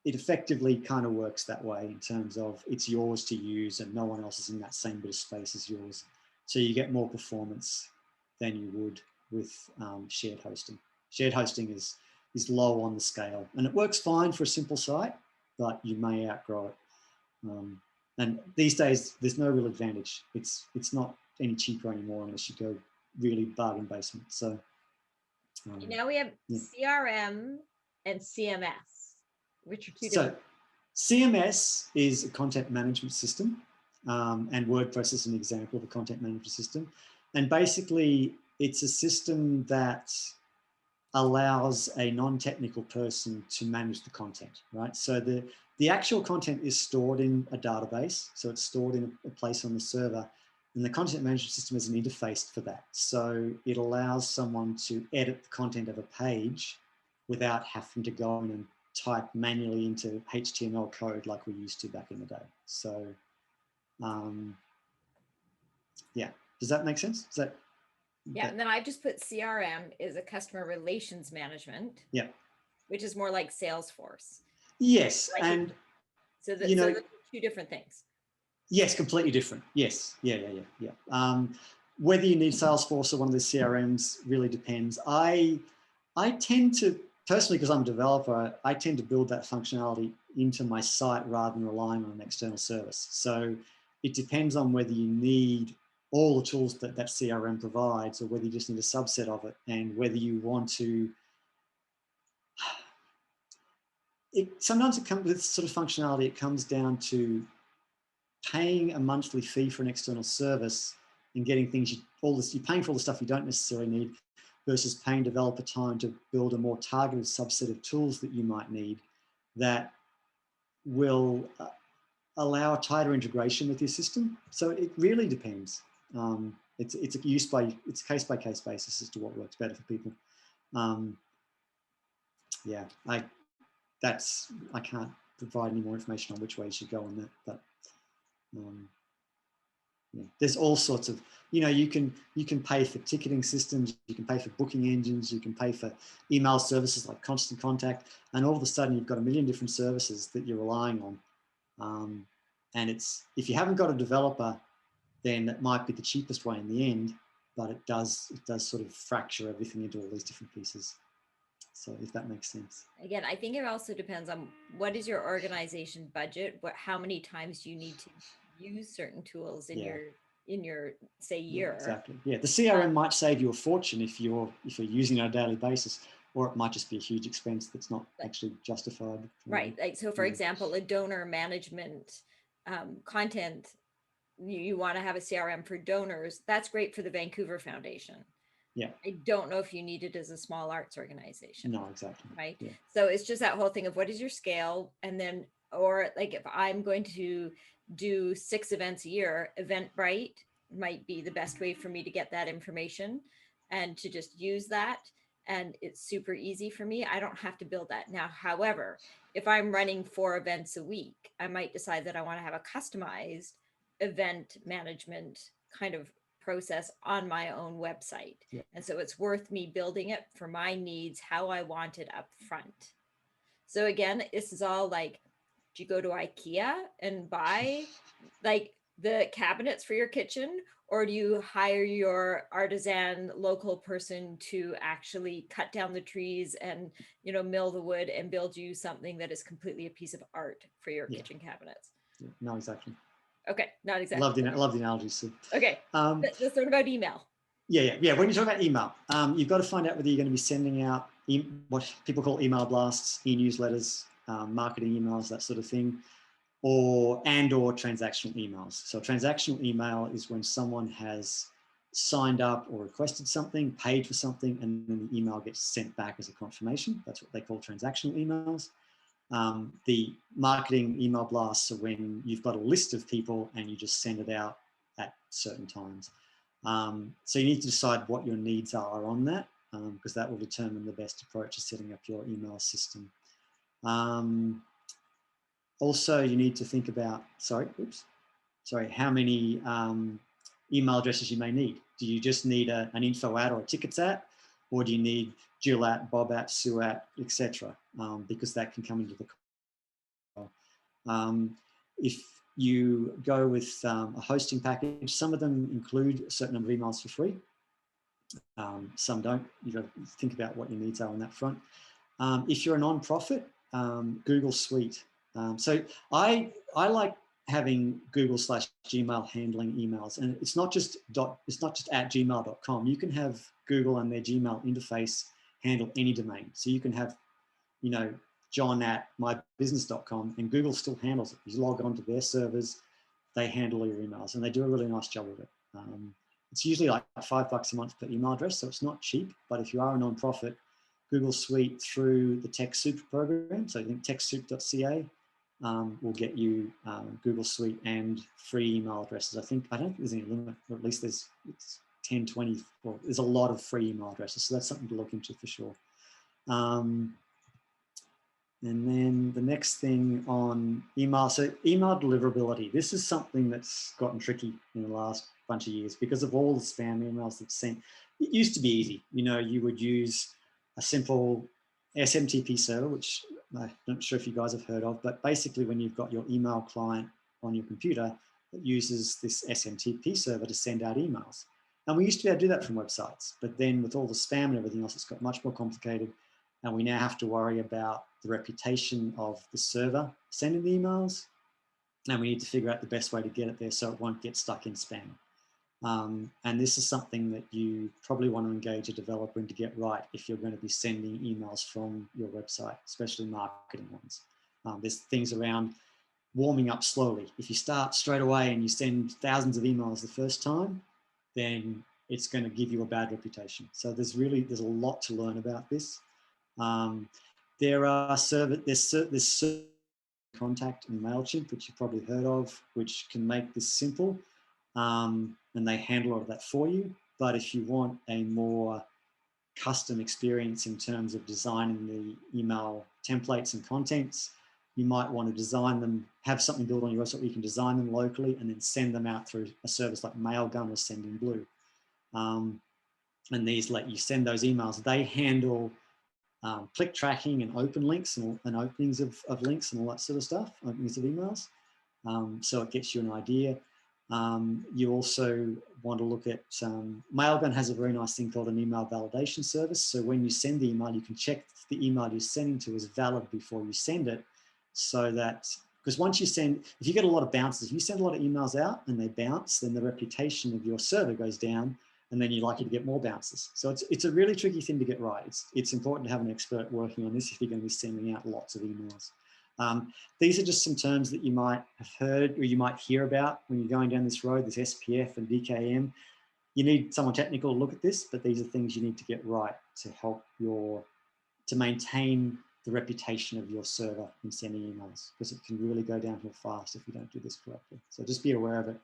effectively kind of works that way in terms of it's yours to use and no one else is in that same bit of space as yours. So you get more performance than you would with shared hosting. Shared hosting is low on the scale and it works fine for a simple site, but you may outgrow it. And these days, there's no real advantage. It's not any cheaper anymore unless you go really bargain basement. So now we have CRM and CMS. Which are two different. So CMS is a content management system, and WordPress is an example of a content management system. And basically, it's a system that allows a non-technical person to manage the content, right? So the actual content is stored in a database. So it's stored in a place on the server. And the content management system is an interface for that. So it allows someone to edit the content of a page without having to go in and type manually into HTML code like we used to back in the day. So, yeah, does that make sense? Yeah, and then I've just put CRM is a customer relations management. Yeah. Which is more like Salesforce. Yes, like and so those are two different things. Yes, completely different. Yes, yeah. Whether you need Salesforce or one of the CRMs really depends. I tend to, personally, because I'm a developer, I tend to build that functionality into my site rather than relying on an external service. So it depends on whether you need all the tools that CRM provides or whether you just need a subset of it and whether you want to. Sometimes it comes with sort of functionality, it comes down to paying a monthly fee for an external service and getting things, you're paying for all the stuff you don't necessarily need versus paying developer time to build a more targeted subset of tools that you might need that will allow a tighter integration with your system. So it really depends. It's a case by case basis as to what works better for people. Yeah, I can't provide any more information on which way you should go on that, but yeah. There's all sorts of, you can pay for ticketing systems, you can pay for booking engines, you can pay for email services like Constant Contact, and all of a sudden you've got a million different services that you're relying on. And if you haven't got a developer, then it might be the cheapest way in the end, but it does sort of fracture everything into all these different pieces. So if that makes sense. Again, I think it also depends on what is your organization budget, how many times do you need to use certain tools in your say year. Exactly. Yeah, the CRM might save you a fortune if you're using it on a daily basis, or it might just be a huge expense that's not actually justified. Right. Like, so for example, a donor management content, you want to have a CRM for donors. That's great for the Vancouver Foundation. Yeah. I don't know if you need it as a small arts organization. No, exactly. Right. Yeah. So it's just that whole thing of what is your scale? And then, or like if I'm going to do 6 events a year, Eventbrite might be the best way for me to get that information and to just use that. And it's super easy for me. I don't have to build that. Now, however, if I'm running 4 events a week, I might decide that I want to have a customized event management kind of process on my own website. Yeah. And so it's worth me building it for my needs, how I want it up front. So again, this is all like, do you go to IKEA and buy like the cabinets for your kitchen, Or do you hire your artisan local person to actually cut down the trees and, mill the wood and build you something that is completely a piece of art for your Yeah. kitchen cabinets? Yeah, no, exactly. Okay, not exactly. Love the analogy, Sue. Okay, let's talk about email. Yeah. When you talk about email, you've got to find out whether you're going to be sending out what people call email blasts, e-newsletters, marketing emails, that sort of thing, or transactional emails. So transactional email is when someone has signed up or requested something, paid for something, and then the email gets sent back as a confirmation. That's what they call transactional emails. The marketing email blasts are when you've got a list of people and you just send it out at certain times. So you need to decide what your needs are on that, because that will determine the best approach to setting up your email system. Also, you need to think about, how many email addresses you may need. Do you just need an info at or a tickets at, or do you need Jill at, Bob at, Sue at, etc.? Because that can come into the if you go with a hosting package, some of them include a certain number of emails for free. Some don't. You've got to think about what your needs are on that front. If you're a non-profit, Google Suite. So I like having Google/Gmail handling emails, and it's not just at gmail.com. You can have Google and their Gmail interface handle any domain. So you can have, John at mybusiness.com, and Google still handles it. You log on to their servers, they handle your emails, and they do a really nice job of it. It's usually like $5 a month per email address, so it's not cheap. But if you are a nonprofit, Google Suite through the TechSoup program, so I think TechSoup.ca will get you Google Suite and free email addresses. I don't think there's any limit, or at least it's 10, 20, well, there's a lot of free email addresses, so that's something to look into for sure. And then the next thing on email, so email deliverability. This is something that's gotten tricky in the last bunch of years because of all the spam emails that's sent. It used to be easy. You would use a simple SMTP server, which I'm not sure if you guys have heard of, but basically when you've got your email client on your computer, it uses this SMTP server to send out emails. And we used to be able to do that from websites, but then with all the spam and everything else, it's got much more complicated. And we now have to worry about the reputation of the server sending the emails. And we need to figure out the best way to get it there so it won't get stuck in spam. And this is something that you probably want to engage a developer in to get right if you're going to be sending emails from your website, especially marketing ones. There's things around warming up slowly. If you start straight away and you send thousands of emails the first time, then it's going to give you a bad reputation. So there's a lot to learn about this. There's Contact and MailChimp, which you've probably heard of, which can make this simple, and they handle all of that for you. But if you want a more custom experience in terms of designing the email templates and contents, you might want to design them, have something built on your website where you can design them locally and then send them out through a service like Mailgun or Sendinblue. And these let you send those emails. They handle click tracking and open links and openings of links and all that sort of stuff, openings of emails. So it gets you an idea. You also want to look at, Mailgun has a very nice thing called an email validation service. So when you send the email, you can check if the email you're sending to is valid before you send it. So that, because once you send, if you get a lot of bounces, if you send a lot of emails out and they bounce, then the reputation of your server goes down, and then you're likely to get more bounces. So it's a really tricky thing to get right. It's important to have an expert working on this if you're going to be sending out lots of emails. These are just some terms that you might have heard or you might hear about when you're going down this road, this SPF and DKM. You need someone technical to look at this, but these are things you need to get right to help to maintain the reputation of your server in sending emails, because it can really go downhill fast if you don't do this correctly. So just be aware of it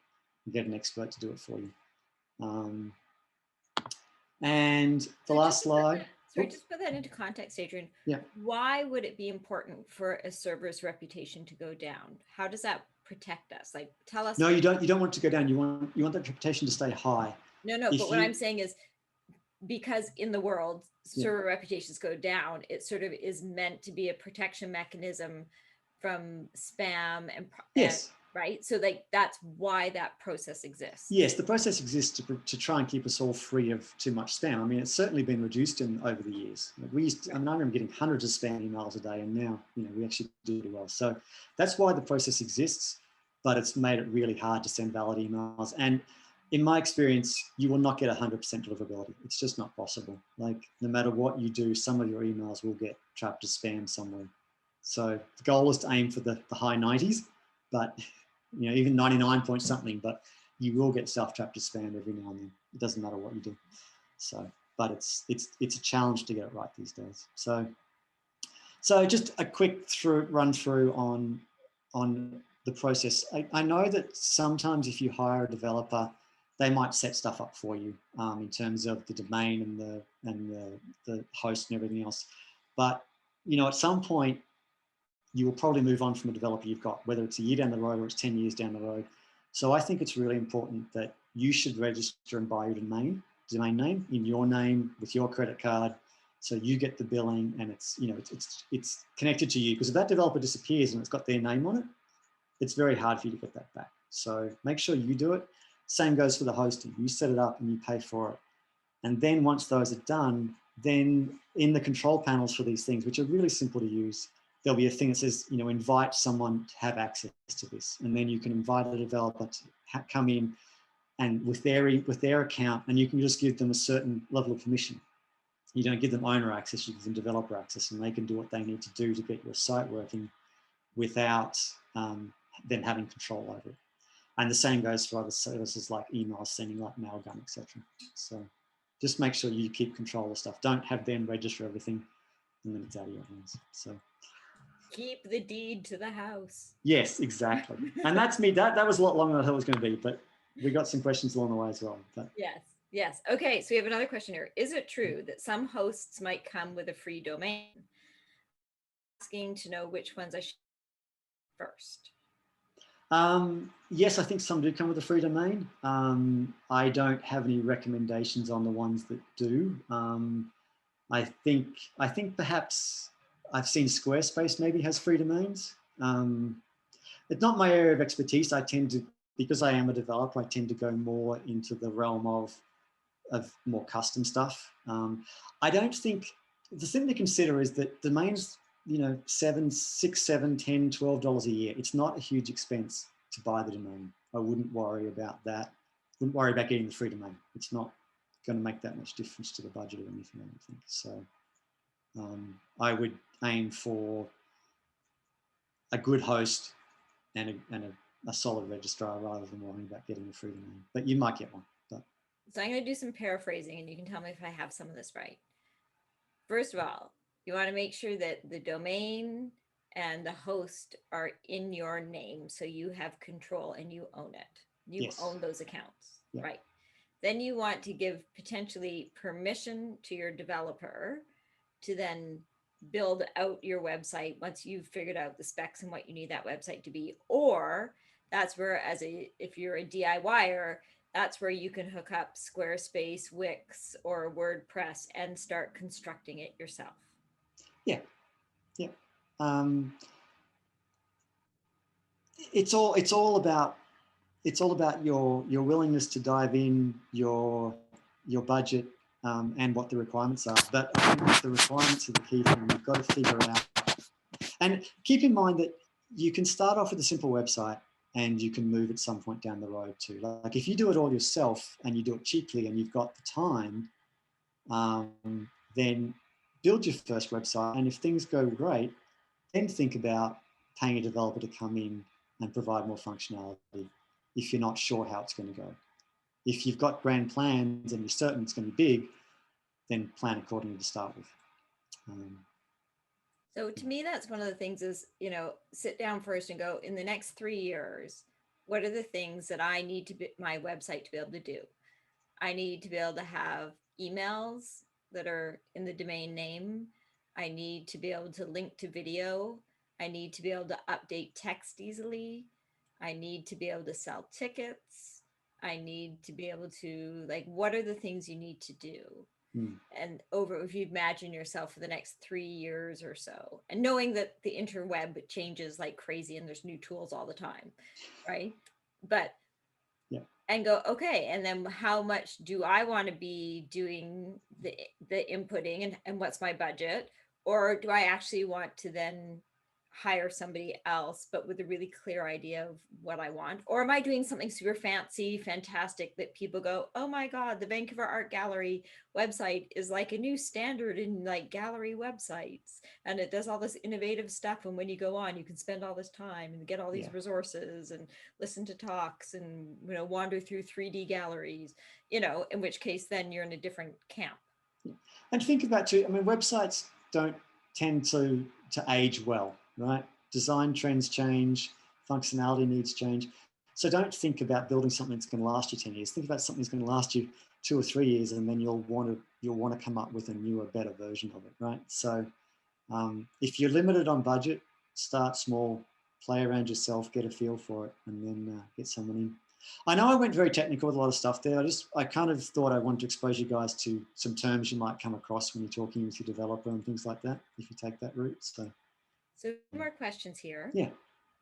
and get an expert to do it for you. And the last slide. Sorry, just put that into context, Adrian. Yeah. Why would it be important for a server's reputation to go down? How does that protect us? Like, tell us. No, you don't want it to go down. You want that reputation to stay high. No, but what I'm saying is, because in the world, server reputations go down, it sort of is meant to be a protection mechanism from spam and yes. right? So like that's why that process exists. Yes, the process exists to try and keep us all free of too much spam. I mean, it's certainly been reduced over the years. We used to, I mean, I remember getting hundreds of spam emails a day, and now, we actually do really well. So that's why the process exists, but it's made it really hard to send valid emails. And in my experience, you will not get 100% deliverability. It's just not possible. Like, no matter what you do, some of your emails will get trapped as spam somewhere. So the goal is to aim for the high 90s, but even 99 point something, but you will get self-trapped as spam every now and then. It doesn't matter what you do. So, but it's a challenge to get it right these days. So just a quick run through on the process. I know that sometimes if you hire a developer, they might set stuff up for you in terms of the domain and the host and everything else. But at some point, you will probably move on from a developer you've got, whether it's a year down the road or it's 10 years down the road. So I think it's really important that you should register and buy your domain name in your name with your credit card. So you get the billing and it's connected to you, because if that developer disappears and it's got their name on it, it's very hard for you to get that back. So make sure you do it. Same goes for the hosting. You set it up and you pay for it. And then once those are done, then in the control panels for these things, which are really simple to use, there'll be a thing that says, invite someone to have access to this. And then you can invite a developer to come in and with their account, and you can just give them a certain level of permission. You don't give them owner access, you give them developer access, and they can do what they need to do to get your site working without them having control over it. And the same goes for other services like email sending, like Mailgun, etc. So just make sure you keep control of stuff. Don't have them register everything and then it's out of your hands. So keep the deed to the house. Yes, exactly. And that's me. That was a lot longer than I thought it was going to be, but we got some questions along the way as well. But. Yes. Okay, so we have another question here. Is it true that some hosts might come with a free domain? Asking to know which ones I should first. Yes, I think some do come with a free domain. I don't have any recommendations on the ones that do. I think perhaps I've seen Squarespace maybe has free domains. It's not my area of expertise. I tend to, because I am a developer, I tend to go more into the realm of more custom stuff. I don't think, the thing to consider is that domains, $7, $6, $7, $10, $12 a year. It's not a huge expense to buy the domain. I wouldn't worry about that. Wouldn't worry about getting the free domain. It's not going to make that much difference to the budget or anything, I don't think. So I would aim for a good host and a solid registrar rather than worrying about getting a free domain. But you might get one. But. So I'm going to do some paraphrasing and you can tell me if I have some of this right. First of all, you want to make sure that the domain and the host are in your name, so you have control and you own it. You own those accounts, right? Then you want to give potentially permission to your developer to then build out your website once you've figured out the specs and what you need that website to be. Or that's where, if you're a DIYer, that's where you can hook up Squarespace, Wix, or WordPress and start constructing it yourself. Yeah. It's all about your willingness to dive in, your budget, and what the requirements are. But I think the requirements are the key thing. You've got to figure it out. And keep in mind that you can start off with a simple website and you can move at some point down the road too. Like if you do it all yourself and you do it cheaply and you've got the time, then build your first website. And if things go great, then think about paying a developer to come in and provide more functionality if you're not sure how it's going to go. If you've got grand plans and you're certain it's going to be big, then plan accordingly to start with. So to me, that's one of the things is, sit down first and go, in the next 3 years, what are the things that I need my website to be able to do? I need to be able to have emails that are in the domain name. I need to be able to link to video. I need to be able to update text easily. I need to be able to sell tickets. I need to be able to, what are the things you need to do? Mm. And over, if you imagine yourself for the next 3 years or so, and knowing that the interweb changes like crazy and there's new tools all the time, right? But Yeah. and go, okay, and then how much do I want to be doing the inputting, and what's my budget? Or do I actually want to then hire somebody else, but with a really clear idea of what I want? Or am I doing something super fancy, fantastic, that people go, oh my God, the Vancouver Art Gallery website is like a new standard in like gallery websites, and it does all this innovative stuff. And when you go on, you can spend all this time and get all these Yeah. resources and listen to talks and, you know, wander through 3D galleries, you know, in which case then you're in a different camp. And think about too, I mean, websites don't tend to age well, right? Design trends change, functionality needs change. So don't think about building something that's going to last you 10 years. Think about something that's going to last you 2 or 3 years, and then you'll want to come up with a newer, better version of it, right? So if you're limited on budget, start small, play around yourself, get a feel for it, and then get someone in. I know I went very technical with a lot of stuff there. I kind of thought I wanted to expose you guys to some terms you might come across when you're talking with your developer and things like that, if you take that route. So more questions here. yeah.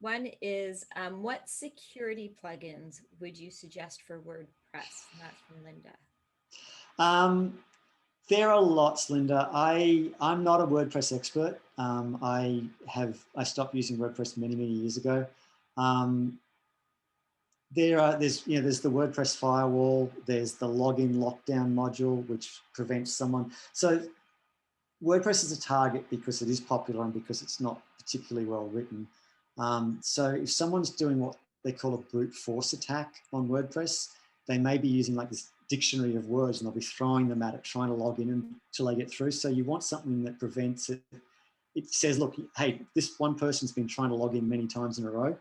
One is, what security plugins would you suggest for WordPress? And that's from Linda. There are lots, Linda. I'm not a WordPress expert. I stopped using WordPress many years ago. There's the WordPress firewall. There's the login lockdown module, which prevents someone. So WordPress is a target because it is popular and because it's not particularly well written. So if someone's doing what they call a brute force attack on WordPress, they may be using like this dictionary of words, and they'll be throwing them at it, trying to log in until they get through. So you want something that prevents it. It says, look, hey, this one person's been trying to log in many times in a row,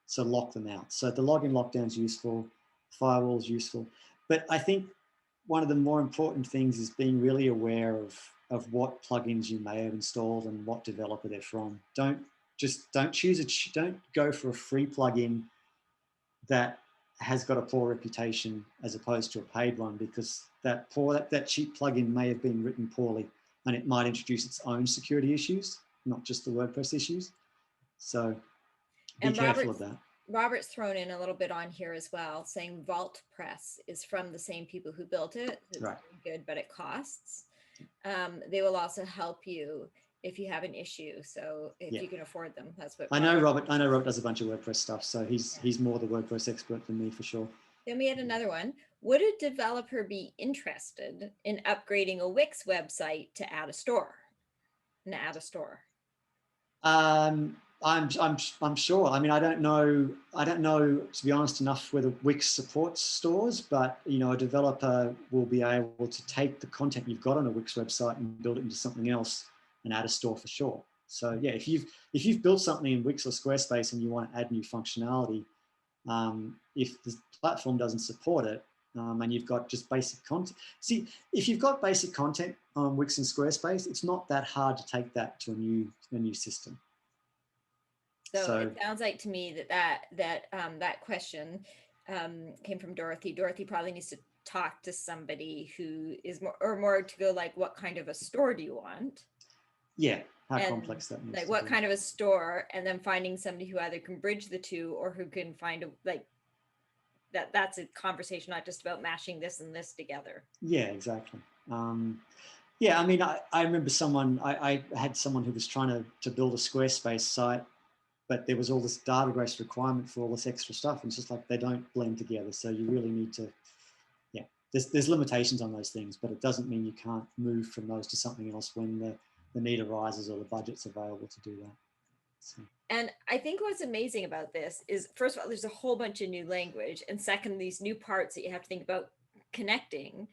so lock them out. So the login lockdown is useful, firewall is useful. But I think one of the more important things is being really aware of what plugins you may have installed and what developer they're from. Don't go for a free plugin that has got a poor reputation as opposed to a paid one, because that cheap plugin may have been written poorly, and it might introduce its own security issues, not just the WordPress issues. So be careful of that. Robert's thrown in a little bit on here as well, saying VaultPress is from the same people who built it. It's right. very good, but it costs. They will also help you if you have an issue. So if you can afford them, that's what I know Robert does a bunch of WordPress stuff, so he's more the WordPress expert than me for sure. Then we had another one. Would a developer be interested in upgrading a Wix website to add a store? I'm sure. I mean, I don't know, to be honest, enough whether Wix supports stores, but a developer will be able to take the content you've got on a Wix website and build it into something else and add a store for sure. So yeah, if you've built something in Wix or Squarespace and you want to add new functionality, if the platform doesn't support it, and you've got just basic content. See, if you've got basic content on Wix and Squarespace, it's not that hard to take that to a new system. So it sounds like to me that question came from Dorothy. Dorothy probably needs to talk to somebody who is more to go like, what kind of a store do you want? Yeah, how complex that needs like what kind of a store, and then finding somebody who either can bridge the two or who can find that's a conversation, not just about mashing this and this together. Yeah, exactly. Yeah, I mean, I remember I had someone who was trying to build a Squarespace site, but there was all this database requirement for all this extra stuff. And it's just like, they don't blend together. So you really need to, there's limitations on those things, but it doesn't mean you can't move from those to something else when the need arises or the budget's available to do that. So. And I think what's amazing about this is, first of all, there's a whole bunch of new language, and second, these new parts that you have to think about connecting.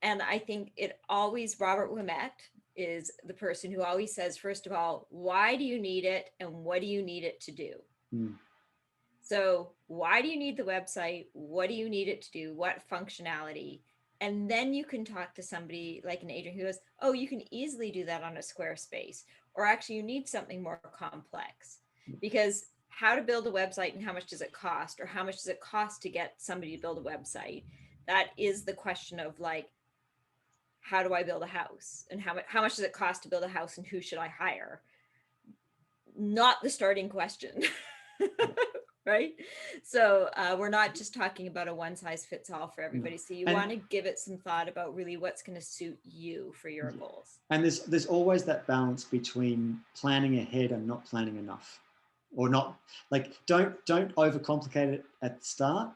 And I think Robert Wimet is the person who always says, first of all, why do you need it and what do you need it to do? So why do you need the website? What do you need it to do? What functionality? And then you can talk to somebody like an agent who goes, oh, you can easily do that on a Squarespace, or actually you need something more complex. Because how to build a website and how much does it cost, or how much does it cost to get somebody to build a website? That is the question of like, how do I build a house, and how much does it cost to build a house, and who should I hire? Not the starting question. Right? So we're not just talking about a one size fits all for everybody. So you want to give it some thought about really what's going to suit you for your goals. And there's always that balance between planning ahead and not planning enough, or not, like, don't overcomplicate it at the start,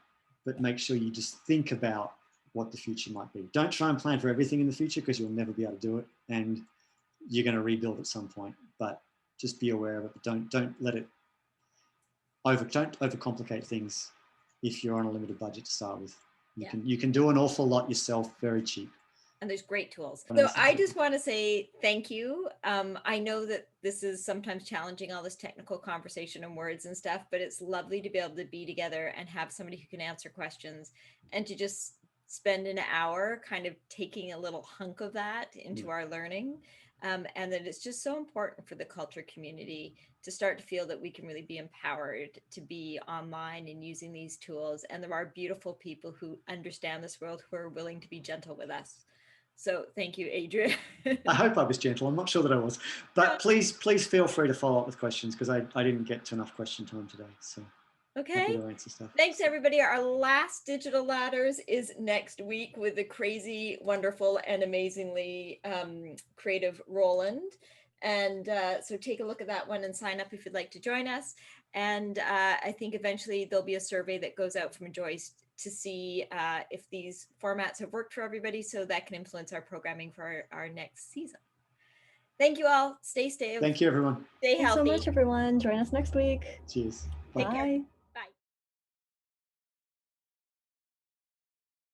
but make sure you just think about what the future might be. Don't try and plan for everything in the future, because you'll never be able to do it, and you're going to rebuild at some point. But just be aware of it. But don't let it don't overcomplicate things if you're on a limited budget to start with. You can do an awful lot yourself very cheap. And there's great tools. So I just want to say thank you. I know that this is sometimes challenging, all this technical conversation and words and stuff, but it's lovely to be able to be together and have somebody who can answer questions, and to just spend an hour kind of taking a little hunk of that into our learning. And that it's just so important for the culture community to start to feel that we can really be empowered to be online and using these tools. And there are beautiful people who understand this world, who are willing to be gentle with us. So thank you, Adrian. I hope I was gentle. I'm not sure that I was, but please feel free to follow up with questions, because I didn't get to enough question time today. So okay. Thanks, everybody. Our last Digital Ladders is next week with the crazy, wonderful, and amazingly creative Roland. And so take a look at that one and sign up if you'd like to join us. And I think eventually there'll be a survey that goes out from Joyce to see if these formats have worked for everybody, so that can influence our programming for our next season. Thank you all. Stay safe. Thank you, everyone. Stay healthy. Thanks so much, everyone. Join us next week. Cheers. Bye.